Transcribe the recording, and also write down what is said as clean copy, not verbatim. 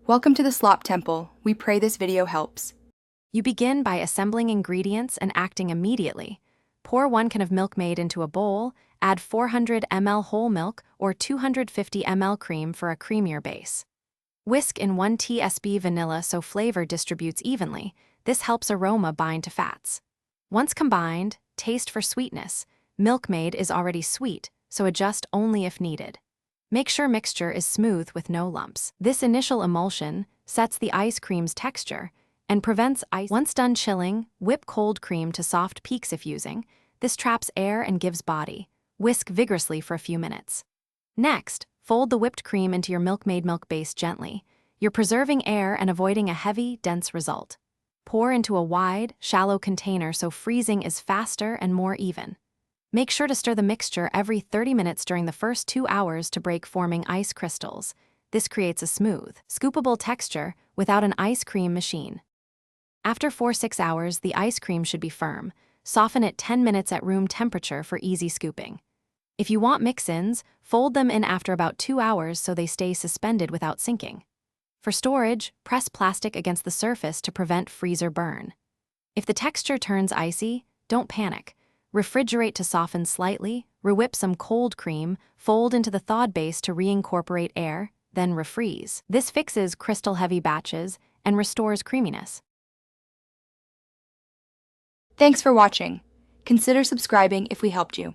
Welcome to the Slop Temple. We pray this video helps. You begin by assembling ingredients and acting immediately. Pour 1 can of Milkmaid into a bowl, add 400 ml whole milk or 250 ml cream for a creamier base. Whisk in 1 tsp vanilla so flavor distributes evenly. This helps aroma bind to fats. Once combined, taste for sweetness. Milkmaid is already sweet, so adjust only if needed. Make sure mixture is smooth with no lumps. This initial emulsion sets the ice cream's texture and prevents ice. Once done chilling, whip cold cream to soft peaks if using. This traps air and gives body. Whisk vigorously for a few minutes. Next, fold the whipped cream into your Milkmaid milk base gently. You're preserving air and avoiding a heavy, dense result. Pour into a wide, shallow container so freezing is faster and more even. Make sure to stir the mixture every 30 minutes during the first 2 hours to break forming ice crystals. This creates a smooth, scoopable texture without an ice cream machine. After 4-6 hours, the ice cream should be firm. Soften it 10 minutes at room temperature for easy scooping. If you want mix-ins, fold them in after about 2 hours so they stay suspended without sinking. For storage, press plastic against the surface to prevent freezer burn. If the texture turns icy, don't panic. Refrigerate to soften slightly, re-whip some cold cream, fold into the thawed base to reincorporate air, then refreeze. This fixes crystal-heavy batches and restores creaminess. Thanks for watching. Consider subscribing if we helped you.